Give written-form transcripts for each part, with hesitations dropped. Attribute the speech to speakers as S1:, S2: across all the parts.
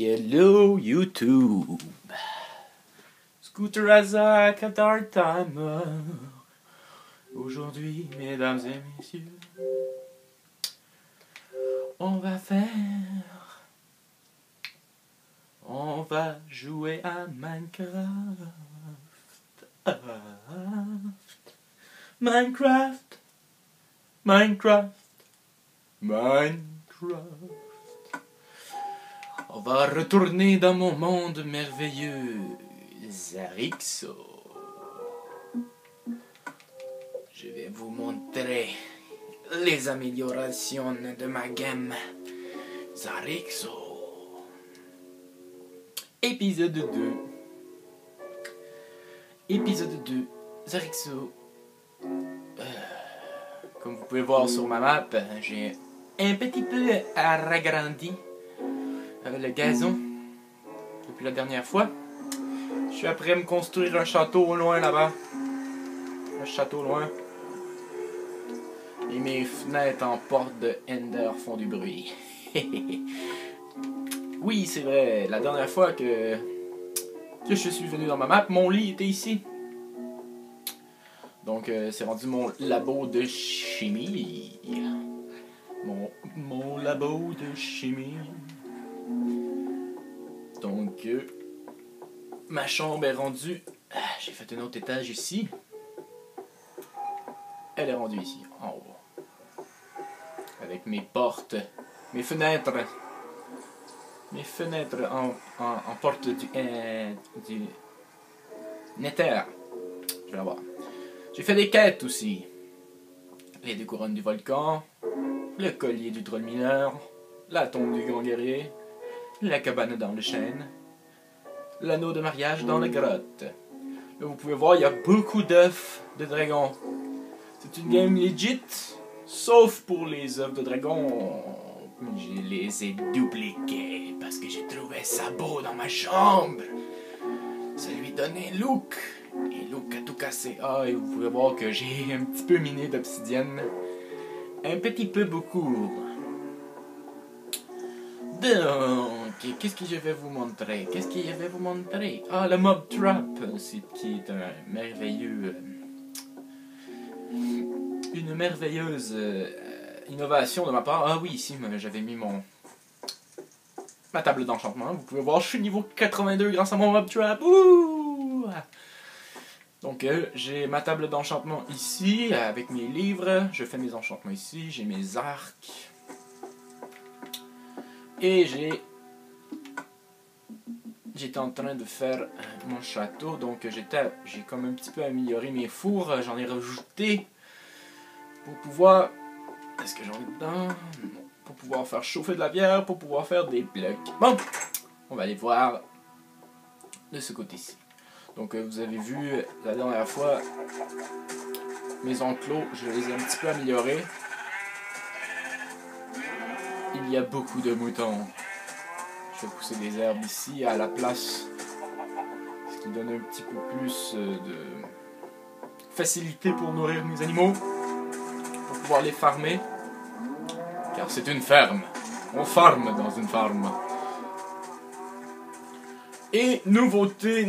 S1: Hello YouTube. Scooter Razak at our time. Aujourd'hui, mesdames et messieurs, on va jouer à Minecraft. Minecraft. On va retourner dans mon monde merveilleux, Zarixo. Je vais vous montrer les améliorations de ma game, Zarixo. Épisode 2. Épisode 2, Zarixo. Comme vous pouvez voir sur ma map, j'ai un petit peu agrandi le gazon depuis la dernière fois. Je suis après me construire un château au loin là-bas. Un château loin. Et mes fenêtres en porte de Ender font du bruit. Oui, c'est vrai. La dernière fois que je suis venu dans ma map, mon lit était ici. Donc c'est rendu mon labo de chimie. Mon labo de chimie. Donc ma chambre est rendue. J'ai fait un autre étage ici. Elle est rendue ici, en haut. Avec mes portes, mes fenêtres. Mes fenêtres en porte du Nether. Je vais voir. J'ai fait des quêtes aussi. Les deux couronnes du volcan, le collier du troll mineur, la tombe du grand guerrier, la cabane dans le chêne, l'anneau de mariage dans la grotte. Là, vous pouvez voir, il y a beaucoup d'œufs de dragon. C'est une game legit, sauf pour les œufs de dragon. Je les ai dupliqués parce que j'ai trouvé ça beau dans ma chambre. Ça lui donnait look. Et Luke a tout cassé. Ah, et vous pouvez voir que j'ai un petit peu miné d'obsidienne. Un petit peu beaucoup. Donc, qu'est-ce que je vais vous montrer? Ah, le mob trap, qui est un merveilleux... une merveilleuse innovation de ma part. Ah oui, ici, j'avais mis ma table d'enchantement. Vous pouvez voir, je suis niveau 82 grâce à mon mob trap. Ouh! Donc j'ai ma table d'enchantement ici, avec mes livres, je fais mes enchantements ici, j'ai mes arcs. Et j'étais en train de faire mon château, donc j'ai comme un petit peu amélioré mes fours, j'en ai rajouté pour pouvoir... Est-ce que j'en ai dedans? Pour pouvoir faire chauffer de la bière, pour pouvoir faire des blocs. Bon, on va aller voir de ce côté-ci. Donc vous avez vu la dernière fois mes enclos, je les ai un petit peu améliorés. Il y a beaucoup de moutons. Je vais pousser des herbes ici à la place, ce qui donne un petit peu plus de facilité pour nourrir mes animaux, pour pouvoir les farmer. Car c'est une ferme. On farme dans une farm. Et nouveauté.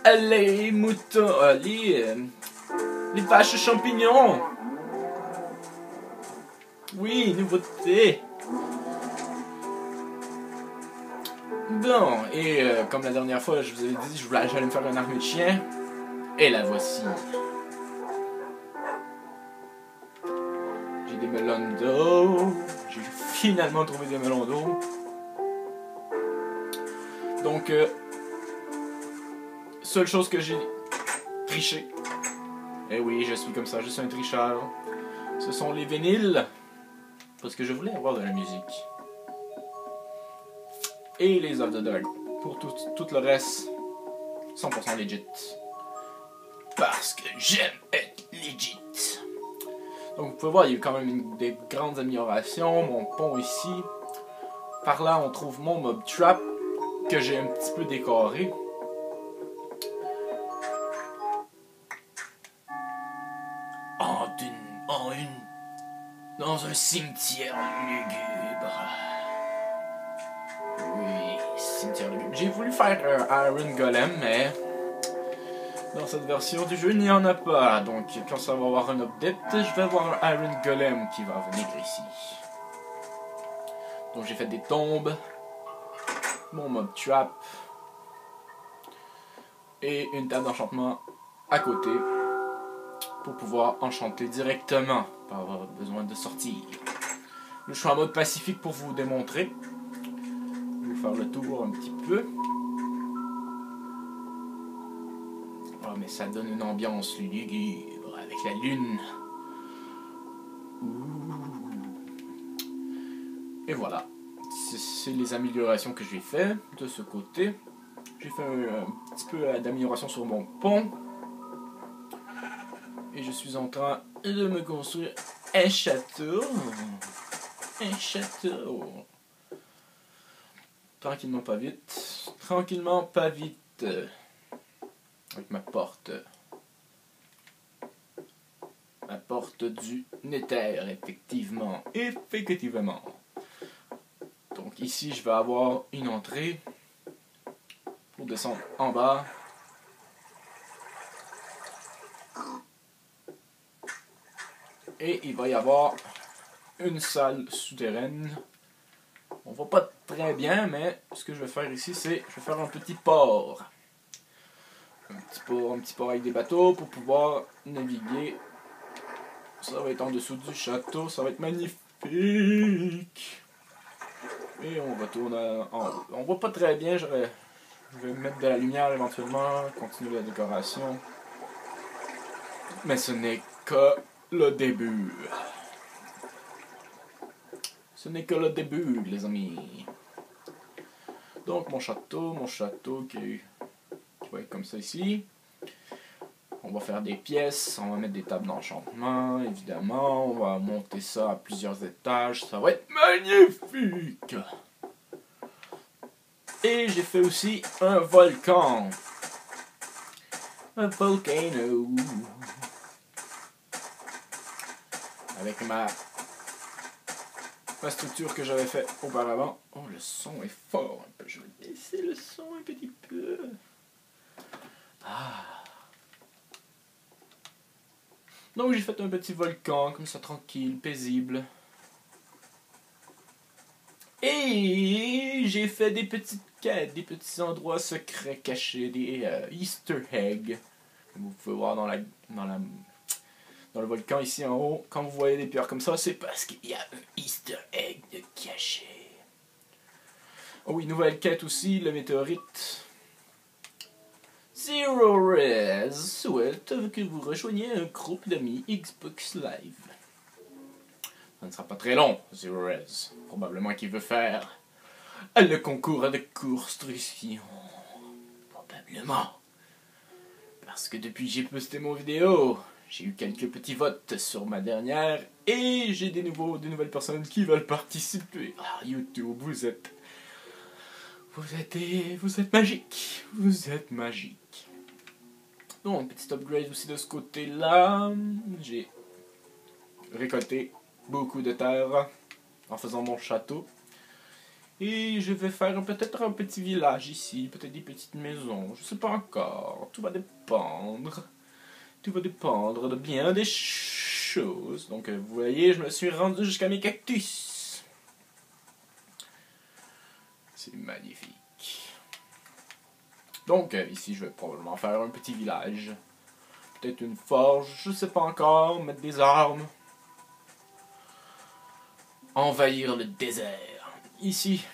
S1: Les moutons, les vaches champignons. Oui, nouveauté. Bon, et comme la dernière fois, je vous avais dit, j'allais me faire une armée de chiens. Et la voici. J'ai des melons d'eau. J'ai finalement trouvé des melons d'eau. Donc, seule chose que j'ai triché. Eh oui, je suis comme ça, je suis un tricheur. Ce sont les vinyles. Parce que je voulais avoir de la musique. Et les œufs de dragon. Pour tout le reste, 100% legit. Parce que j'aime être legit. Donc vous pouvez voir, il y a eu quand même des grandes améliorations. Mon pont ici. Par là, on trouve mon mob trap que j'ai un petit peu décoré. Dans un cimetière lugubre. Oui, cimetière lugubre. J'ai voulu faire un Iron Golem, mais dans cette version du jeu, il n'y en a pas. Donc, quand ça va avoir un update, je vais avoir un Iron Golem qui va venir ici. Donc, j'ai fait des tombes, mon mob trap et une table d'enchantement à côté pour pouvoir enchanter directement, pas avoir besoin de sortir. Je suis en mode pacifique pour vous démontrer. Je vais faire le tour un petit peu. Oh, mais ça donne une ambiance lugubre avec la lune. Ouh. Et voilà. C'est les améliorations que j'ai fait de ce côté. J'ai fait un petit peu d'amélioration sur mon pont. Et je suis en train de me construire un château. Un château. Tranquillement, pas vite. Tranquillement, pas vite. Avec ma porte. Ma porte du Nether, effectivement. Effectivement. Donc ici, je vais avoir une entrée pour descendre en bas. Et il va y avoir une salle souterraine. On voit pas très bien, mais ce que je vais faire ici, c'est je vais faire un petit port. Un petit port avec des bateaux pour pouvoir naviguer. Ça va être en dessous du château, ça va être magnifique. Et on retourne en haut. On voit pas très bien, je vais mettre de la lumière éventuellement, continuer la décoration. Mais ce n'est que le début. Ce n'est que le début, les amis. Donc mon château qui va être comme ça ici. On va faire des pièces, on va mettre des tables d'enchantement, évidemment. On va monter ça à plusieurs étages, ça va être magnifique. Et j'ai fait aussi un volcan. Un volcano. Avec ma structure que j'avais fait auparavant. Oh, le son est fort un peu. Je vais baisser le son un petit peu. Ah. Donc j'ai fait un petit volcan, comme ça, tranquille, paisible. Et j'ai fait des petites quêtes, des petits endroits secrets cachés, des Easter eggs. Vous pouvez voir dans le volcan ici en haut. Quand vous voyez des pierres comme ça, c'est parce qu'il y a un Easter egg de caché. Oh oui, nouvelle quête aussi, le météorite. Zero Res souhaite que vous rejoigniez un groupe d'amis Xbox Live. Ça ne sera pas très long, Zero Res. Probablement qu'il veut faire le concours de construction. Probablement. Parce que depuis que j'ai posté mon vidéo, j'ai eu quelques petits votes sur ma dernière et j'ai des nouvelles personnes qui veulent participer. Ah, YouTube, vous êtes magique. Vous êtes magique. Donc, petit upgrade aussi de ce côté-là. J'ai récolté beaucoup de terre en faisant mon château. Et je vais faire peut-être un petit village ici, peut-être des petites maisons, je sais pas encore. Tout va dépendre. Tout va dépendre de bien des choses. Donc, vous voyez, je me suis rendu jusqu'à mes cactus. C'est magnifique. Donc, ici, je vais probablement faire un petit village. Peut-être une forge, je sais pas encore. Mettre des armes. Envahir le désert. Ici,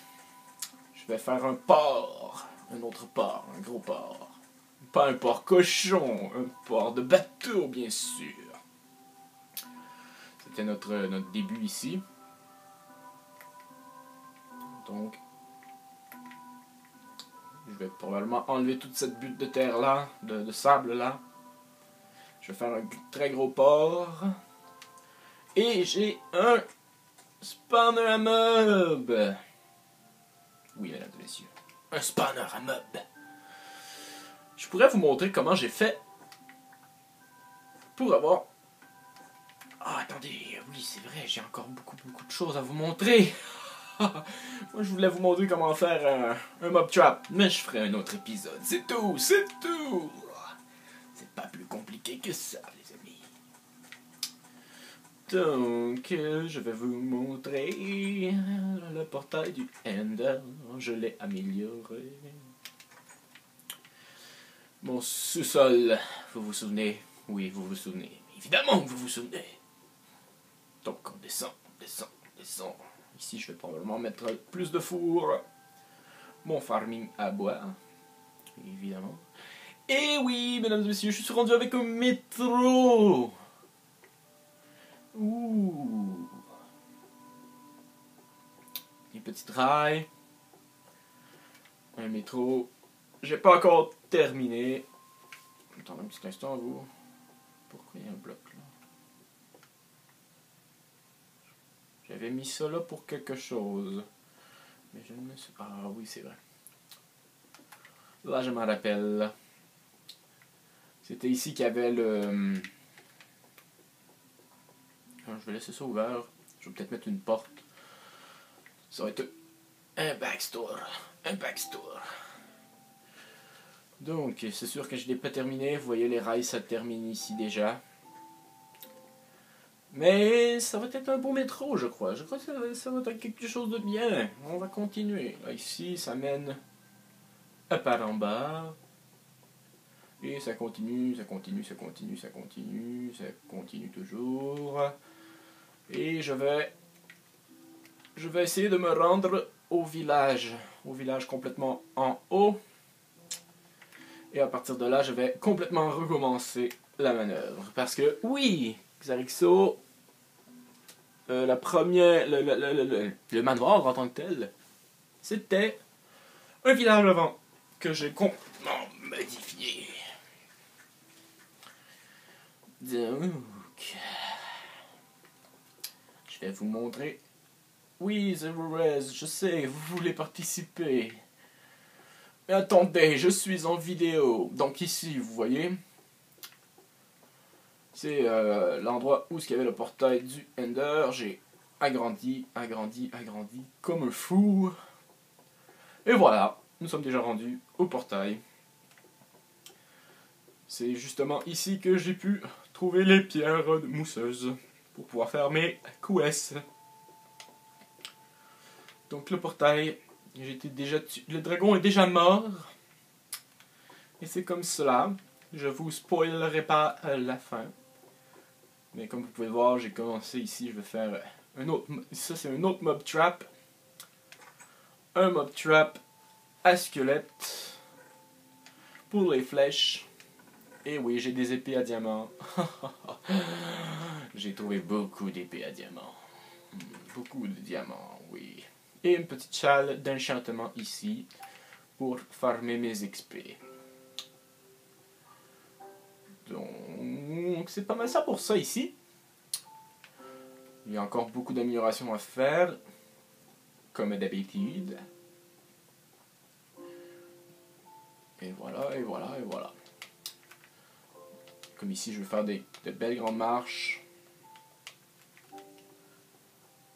S1: je vais faire un port. Un autre port, un gros port. Pas un port cochon, un port de bateau, bien sûr. C'était notre début ici. Donc, je vais probablement enlever toute cette butte de terre là, de sable là. Je vais faire un très gros port. Et j'ai un spawner à mob. Oui, mesdames et messieurs. Un spawner à mob. Je pourrais vous montrer comment j'ai fait pour avoir Ah, attendez, oui, c'est vrai, j'ai encore beaucoup de choses à vous montrer. Moi, je voulais vous montrer comment faire un mob trap, mais je ferai un autre épisode. C'est tout, c'est tout. C'est pas plus compliqué que ça, les amis. Donc, je vais vous montrer le portail du Ender. Je l'ai amélioré. Mon sous-sol, vous vous souvenez? Oui, vous vous souvenez. Évidemment que vous vous souvenez. Donc, on descend, on descend, on descend. Ici, je vais probablement mettre plus de four. Mon farming à bois, évidemment. Et oui, mesdames et messieurs, je suis rendu avec un métro. Ouh. Des petites rails. Un métro. J'ai pas encore terminé. Attendez un petit instant, vous. Pourquoi il y a un bloc là? J'avais mis ça là pour quelque chose. Mais je ne me suis... Ah oui, c'est vrai. Là, je m'en rappelle. C'était ici qu'il y avait le... Je vais laisser ça ouvert. Je vais peut-être mettre une porte. Ça va être un backstore. Un backstore. Donc, c'est sûr que je ne l'ai pas terminé. Vous voyez, les rails, ça termine ici déjà. Mais ça va être un beau métro, je crois. Je crois que ça va être quelque chose de bien. On va continuer. Là, ici, ça mène par en bas. Et ça continue, ça continue, ça continue, ça continue, ça continue toujours. Et je vais essayer de me rendre au village complètement en haut. Et à partir de là, je vais complètement recommencer la manœuvre. Parce que, oui, Xarixo, le manoir en tant que tel, c'était un village avant que j'ai complètement modifié. Donc, je vais vous montrer. Oui, Zero Res, je sais, vous voulez participer. Mais attendez, je suis en vidéo. Donc ici, vous voyez, c'est l'endroit où il y avait le portail du Ender. J'ai agrandi comme un fou. Et voilà, nous sommes déjà rendus au portail. C'est justement ici que j'ai pu trouver les pierres mousseuses pour pouvoir faire mes quests. Donc le portail, le dragon est déjà mort. Et c'est comme cela. Je vous spoilerai pas la fin. Mais comme vous pouvez voir, j'ai commencé ici, je vais faire un autre. Ça c'est un autre mob trap. Un mob trap à squelette. Pour les flèches. Et oui, j'ai des épées à diamant. J'ai trouvé beaucoup d'épées à diamant. Beaucoup de diamants, oui. Et une petite châle d'enchantement ici pour farmer mes XP. Donc, c'est pas mal ça pour ça ici. Il y a encore beaucoup d'améliorations à faire, comme d'habitude. Et voilà, et voilà, et voilà. Comme ici, je vais faire de belles grandes marches.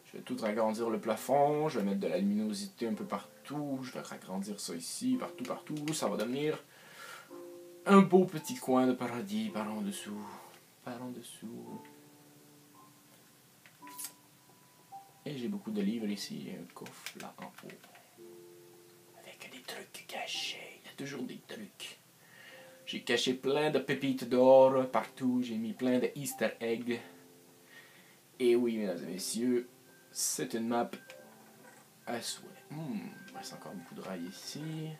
S1: Je vais tout agrandir le plafond, je vais mettre de la luminosité un peu partout, je vais agrandir ça ici, partout, ça va devenir un beau petit coin de paradis par en dessous, Et j'ai beaucoup de livres ici, et un coffre là en haut, avec des trucs cachés, il y a toujours des trucs. J'ai caché plein de pépites d'or partout, j'ai mis plein de easter eggs. Et oui, mesdames et messieurs, c'est une map à souhait. Il me reste encore beaucoup de rails ici. Il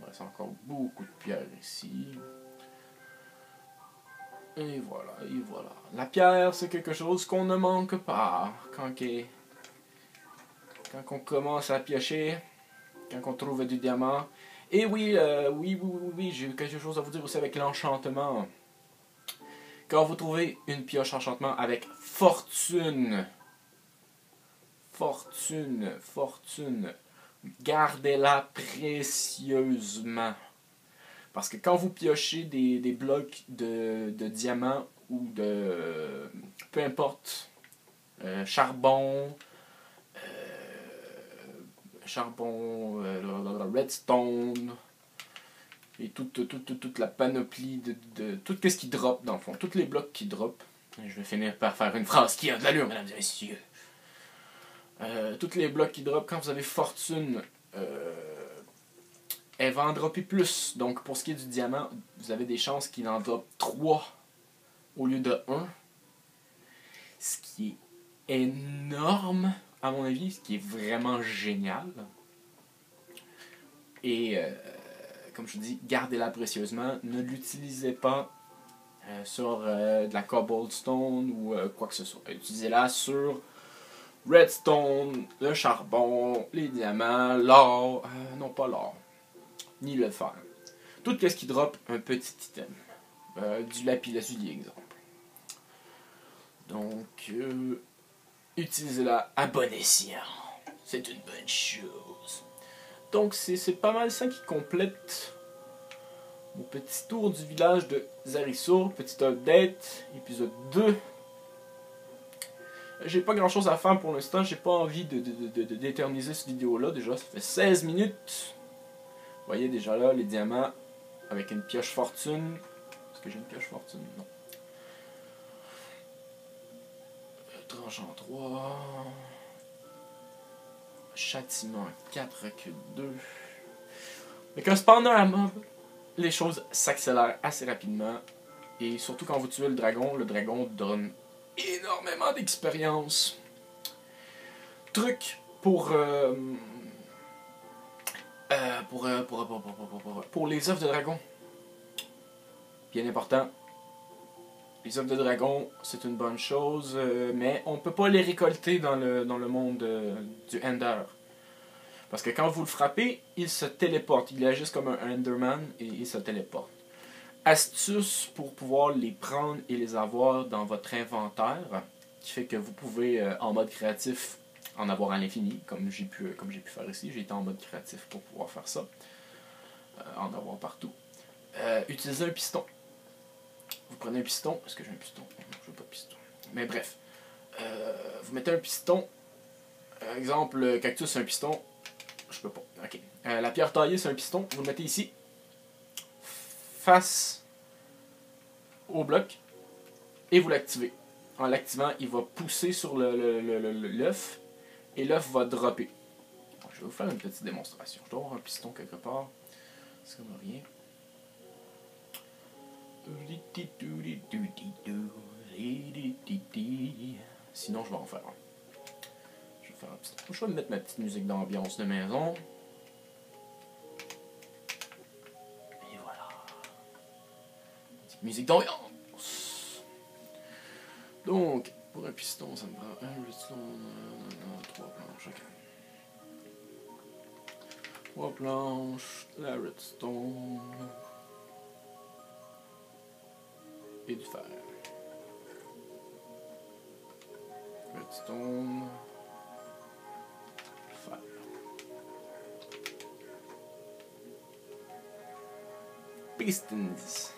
S1: me reste encore beaucoup de pierres ici. Et voilà, et voilà. La pierre, c'est quelque chose qu'on ne manque pas. Quand on commence à piocher, quand on trouve du diamant. Et oui, oui, j'ai quelque chose à vous dire aussi avec l'enchantement. Quand vous trouvez une pioche enchantement avec fortune, gardez-la précieusement. Parce que quand vous piochez des blocs de diamants ou de peu importe. Charbon, redstone, et toute la panoplie de tout ce qui drop dans le fond, tous les blocs qui drop. Je vais finir par faire une phrase qui a de l'allure, mesdames et messieurs. Tous les blocs qui drop, quand vous avez fortune, elle va en dropper plus. Donc pour ce qui est du diamant, vous avez des chances qu'il en drop 3 au lieu de 1. Ce qui est énorme, à mon avis, ce qui est vraiment génial. Et comme je vous dis, gardez-la précieusement. Ne l'utilisez pas sur de la cobblestone ou quoi que ce soit. Utilisez-la sur redstone, le charbon, les diamants, l'or. Non, pas l'or. Ni le fer. Tout ce qui drop un petit item. Du lapis-lazuli, exemple. Donc, utilisez-la à bon escient. C'est une bonne chose. Donc, c'est pas mal ça qui complète mon petit tour du village de Zarisur. Petit update, épisode 2. J'ai pas grand chose à faire pour l'instant. J'ai pas envie d'éterniser cette vidéo-là. Déjà, ça fait 16 minutes. Vous voyez déjà là les diamants avec une pioche fortune. Est-ce que j'ai une pioche fortune? Non. Tranchant 3. Châtiment 4 recul 2. Avec un spawner à mob, les choses s'accélèrent assez rapidement. Et surtout quand vous tuez le dragon donne énormément d'expérience. Truc pour les œufs de dragon. Bien important. Les œufs de dragon, c'est une bonne chose, mais on ne peut pas les récolter dans le monde du Ender. Parce que quand vous le frappez, il se téléporte. Il agit comme un Enderman et il se téléporte. Astuce pour pouvoir les prendre et les avoir dans votre inventaire, qui fait que vous pouvez, en mode créatif, en avoir à l'infini, comme j'ai pu faire ici. J'ai été en mode créatif pour pouvoir faire ça. En avoir partout. Utilisez un piston. Vous prenez un piston. Est-ce que j'ai un piston? Non, je veux pas de piston. Mais bref. Vous mettez un piston. Exemple, cactus, c'est un piston. Je peux pas. Ok. La pierre taillée, c'est un piston. Vous le mettez ici. Face au bloc. Et vous l'activez. En l'activant, il va pousser sur l'œuf. Et l'œuf va dropper. Bon, je vais vous faire une petite démonstration. Je dois avoir un piston quelque part. C'est comme rien. Sinon, je vais en faire un. Je vais faire un piston. Je vais mettre ma petite musique d'ambiance de maison. Et voilà. Petite musique d'ambiance. Donc, pour un piston, ça me prend un redstone, 3 planches. Okay. 3 planches, la redstone. Et du fer. Redstone. Fer. Pistons.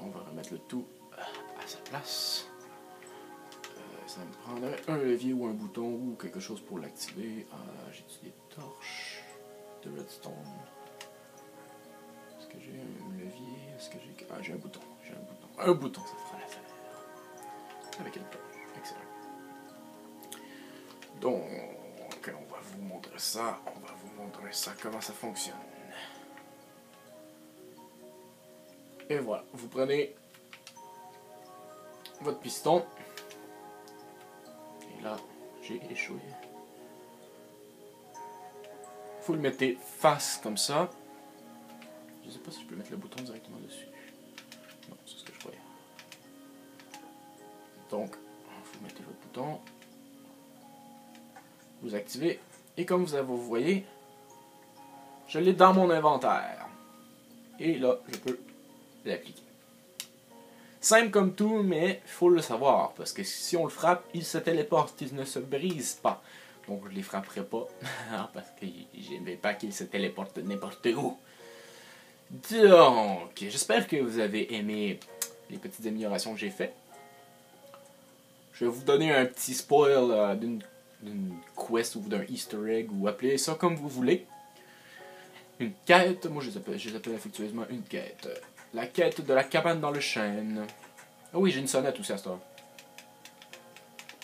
S1: On va remettre le tout à sa place. Ça me prendrait un levier ou un bouton ou quelque chose pour l'activer. J'ai des torches de redstone. Est-ce que j'ai un levier? Est-ce que j'ai... j'ai un bouton. J'ai un bouton. Un bouton, ça fera l'affaire. Avec une torche. Excellent. Donc, on va vous montrer ça. On va vous montrer ça, comment ça fonctionne. Et voilà. Vous prenez votre piston. Et là, j'ai échoué. Vous le mettez face comme ça. Je sais pas si je peux mettre le bouton directement dessus. Non, c'est ce que je croyais. Donc, vous mettez votre bouton. Vous activez. Et comme vous voyez, je l'ai dans mon inventaire. Et là, je peux l'appliquer. Simple comme tout, mais il faut le savoir. Parce que si on le frappe, il se téléporte. Il ne se brise pas. Donc, je ne les frapperai pas. Parce que j'aimais pas qu'il se téléporte n'importe où. Donc, j'espère que vous avez aimé les petites améliorations que j'ai faites. Je vais vous donner un petit spoil d'une quest ou d'un easter egg, ou appelez ça comme vous voulez. Une quête, moi je les appelle affectueusement une quête. La quête de la cabane dans le chêne. Ah oui, j'ai une sonnette aussi à ce temps.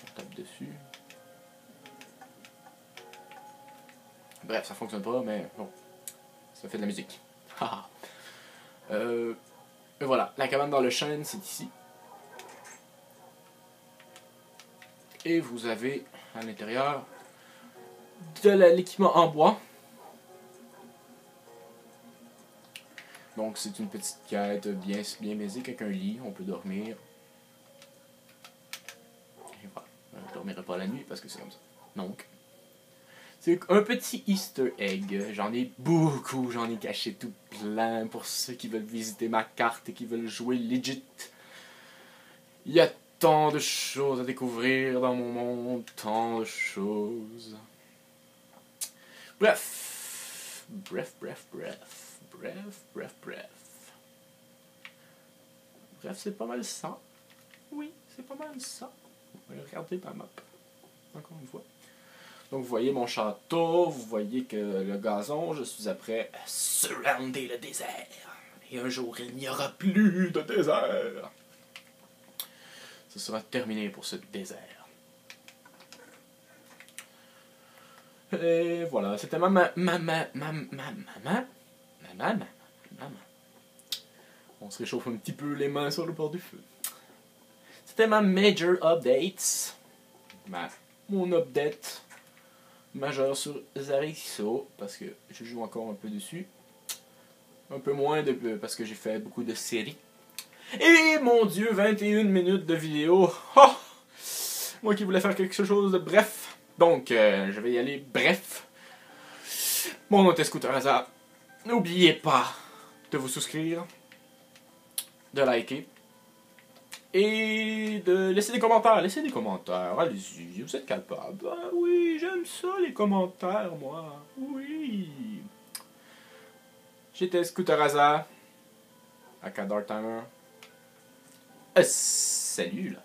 S1: On tape dessus. Bref, ça fonctionne pas, mais bon, ça fait de la musique. Et voilà, la cabane dans le chêne, c'est ici. Et vous avez à l'intérieur de l'équipement en bois. Donc c'est une petite quête bien basique avec un lit, on peut dormir. Et voilà, je dormirai pas la nuit parce que c'est comme ça. Donc, c'est un petit easter egg, j'en ai beaucoup, j'en ai caché tout plein pour ceux qui veulent visiter ma carte et qui veulent jouer legit. Il y a tant de choses à découvrir dans mon monde, tant de choses. Bref, c'est pas mal ça. Oui, c'est pas mal ça. Regardez ma map, encore une fois. Donc vous voyez mon château, vous voyez que le gazon, je suis après surrounder le désert. Et un jour, il n'y aura plus de désert. Ce sera terminé pour ce désert. Et voilà, c'était ma. On se réchauffe un petit peu les mains sur le bord du feu. C'était ma major update. Mon update majeur sur Zariso, parce que je joue encore un peu dessus. Un peu moins parce que j'ai fait beaucoup de séries. Et mon Dieu, 21 minutes de vidéo. Oh! Moi qui voulais faire quelque chose de bref. Donc, je vais y aller bref. Mon nom est Scooter Hazard. N'oubliez pas de vous souscrire, de liker et de laisser des commentaires. Laissez des commentaires, allez-y, vous êtes capable. Ah oui, j'aime ça les commentaires, moi. Oui. J'étais Scooter Hazard, aka Dark Timer. Salut là.